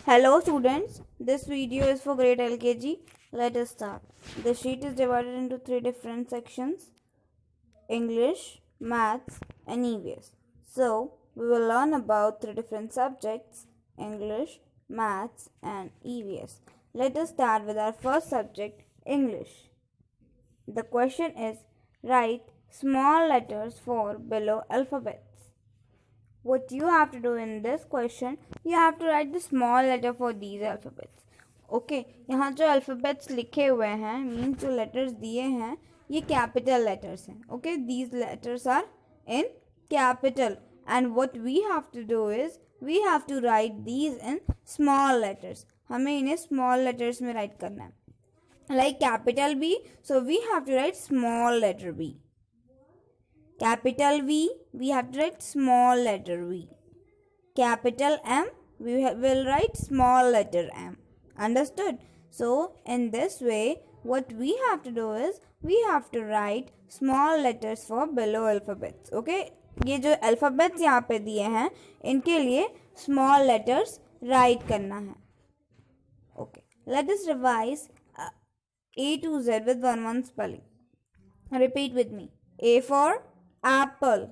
Hello students, this video is for grade LKG. Let us start. The sheet is divided into three different sections: English, Maths and EVS. So, we will learn about three different subjects: English, Maths and EVS. Let us start with our first subject, English. The question is, write small letters for below alphabets. What you have to do in this question, you have to write the small letter for these alphabets. Okay, यहाँ जो alphabets लिखे हुए हैं means जो letters दिए हैं ये capital letters हैं. Okay, these letters are in capital and what we have to do is we have to write these in small letters. हमें इन्हें small letters में write करना है. Like capital B, so we have to write small letter B. Capital V, we have to write small letter V. Capital M, we will write small letter M. Understood? So, in this way, what we have to do is, we have to write small letters for below alphabets. Okay? ये जो alphabets यहाँ पे दिए हैं, इनके लिए small letters write करना है. Okay. Let us revise A to Z with one spelling. Repeat with me. A for apple,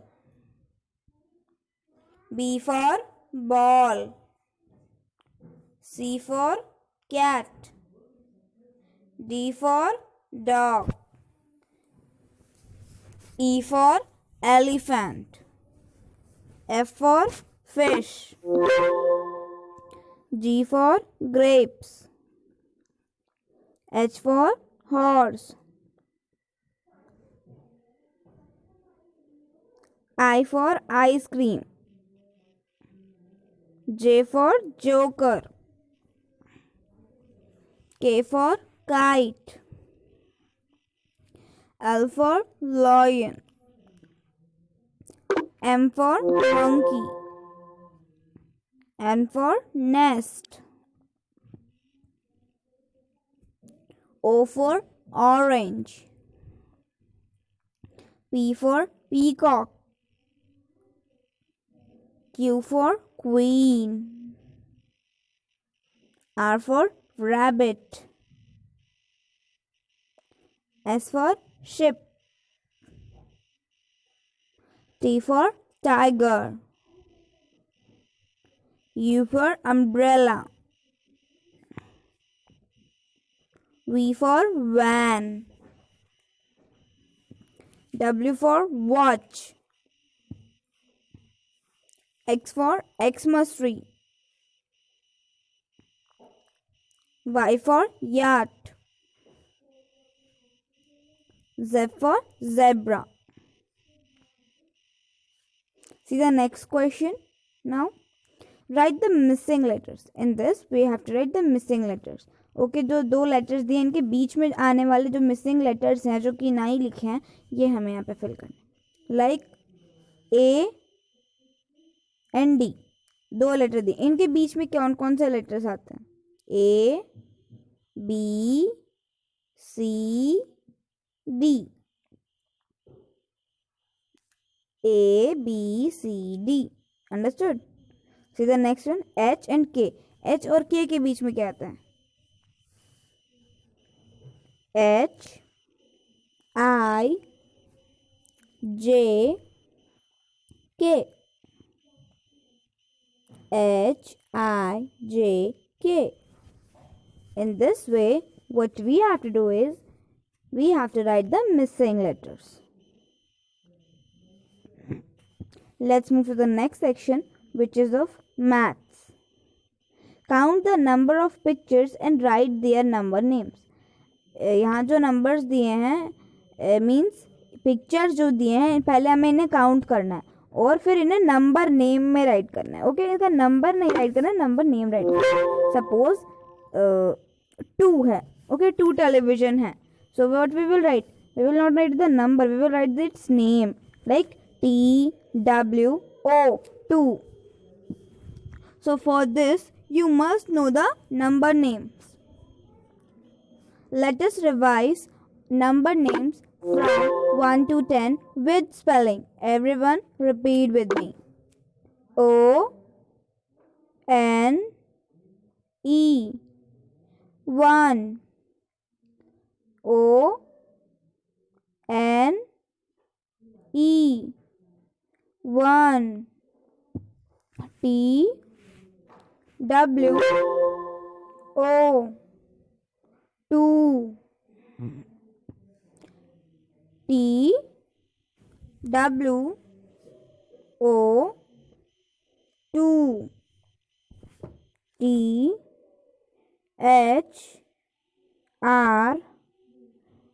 B for ball, C for cat, D for dog, E for elephant, F for fish, G for grapes, H for horse, I for ice cream, J for joker, K for kite, L for lion, M for monkey, N for nest, O for orange, P for peacock, Q for queen, R for rabbit, S for ship, T for tiger, U for umbrella, V for van, W for watch, X for Xmas tree, Y for yacht, Z for zebra. See the next question. Now, write the missing letters. In this, we have to write the missing letters. Okay, जो दो letters दिए इनके बीच में आने वाले जो missing letters हैं जो कि नहीं लिखे हैं ये हमें यहाँ पे fill करने. Like A एंड डी दो लेटर दिए इनके बीच में कौन कौन से लेटर्स आते हैं A B C D A B C D understood see the next one H and K H और के बीच में क्या आता है एच आई जे के H-I-J-K. In this way, what we have to do is, we have to write the missing letters. Let's move to the next section, which is of maths. Count the number of pictures and write their number names. यहाँ जो numbers दिए हैं, means pictures जो दिए हैं, पहले हमें इन्हें count करना है. और फिर इन्हें नंबर नेम में राइट करना है ओके इनका नंबर नहीं राइट करना है नंबर नेम राइट करना है सपोज 2 है ओके 2 टेलीविजन है so what we will write we will not write the number we will write its name like TWO 2 so for this you must know the number names let us revise number names from 1 to 10 with spelling. Everyone repeat with me. O N E. 1. O. N. E. 1. T. W. O. 2. T. W. O. 2. T. H. R.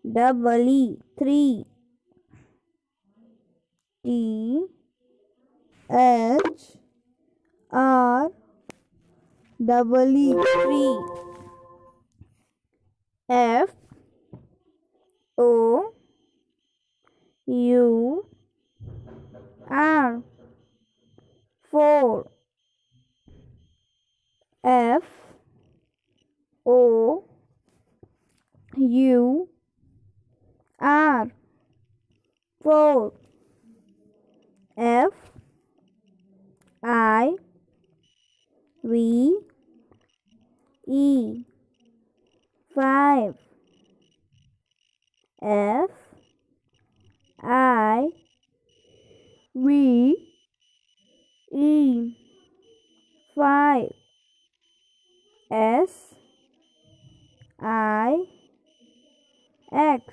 Double E. 3. T. H. R. Double E. 3. F. O. U. R. 4. F. O. U. R. 4. F. I. V. E. 5. F. I. V. E. 5. S. I. X.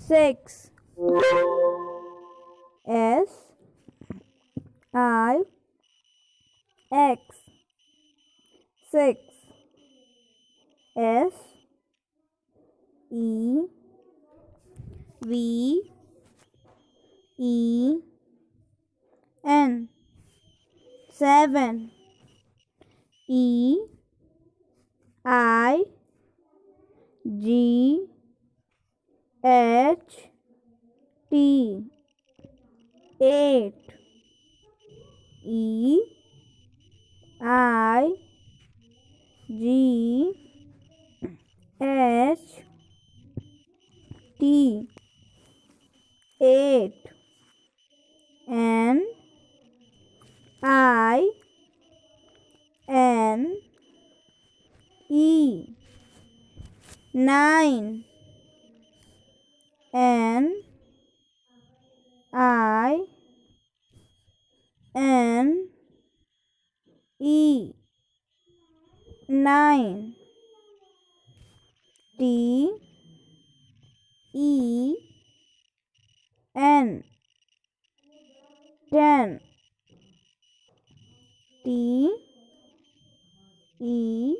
6. S. I. X. 6. S. E. V. E. N. 7. E. I. G. H. T. 8. E. I. G. H. T. 8. N. I. N. E. 9. N. I. N. E. 9. T. E. N. 10. T. E.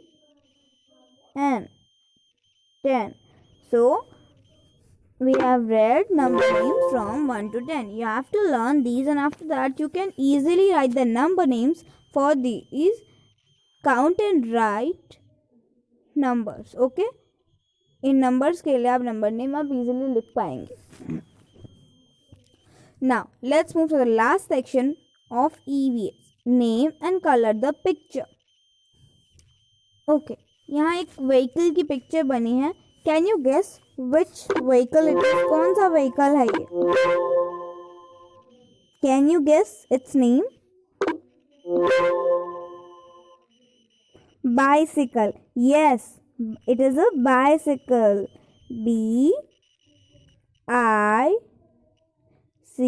N. 10. So, we have read number names from 1 to 10. You have to learn these, and after that you can easily write the number names for these count and write numbers. Okay? In numbers के लिए आप number name आप easily लिख पाएंगे. Now, let's move to the last section of EVS. Name and color the picture. Okay. यहाँ एक vehicle की picture बनी है. Can you guess which vehicle it is? कौन सा व्हीकल है ये? Can you guess its name? Bicycle. Yes, it is a bicycle. B I C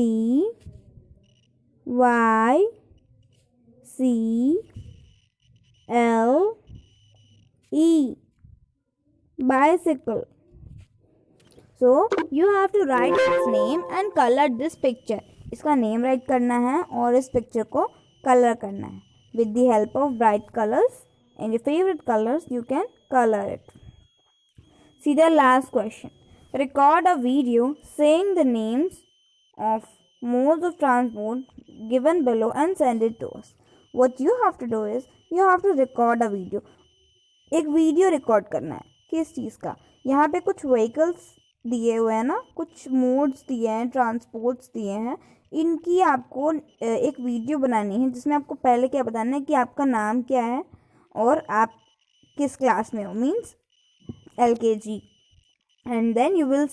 Y C L E. Bicycle. So you have to write its name and color this picture. इसका name right करना है और इस picture को colour करना है. With the help of bright colors and your favorite colors, you can color it. See the last question. Record a video saying the names of modes of transport given below and send it to us. What you have to do is you have to record a video. एक video record करना है. किस चीज़ का? यहाँ पे कुछ vehicles दिए हुए हैं ना, कुछ मोड्स दिए हैं, ट्रांसपोर्ट्स दिए हैं. इनकी आपको एक वीडियो बनानी है जिसमें आपको पहले क्या बताना है कि आपका नाम क्या है और आप किस क्लास में हो. Means LKG. And then you will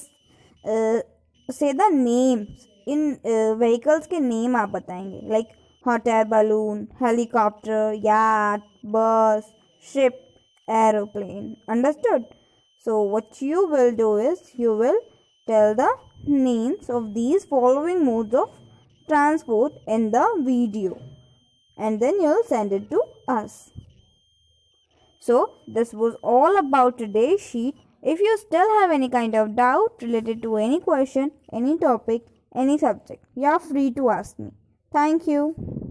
say the names. इन व्हीकल्स के नेम आप बताएंगे. Like hot air balloon, helicopter, yacht, bus, ship, aeroplane. Understood? So what you will do is you will tell the names of these following modes of transport in the video, and then you'll send it to us. So this was all about today's sheet. If you still have any kind of doubt related to any question, any topic, any subject, you are free to ask me. Thank you.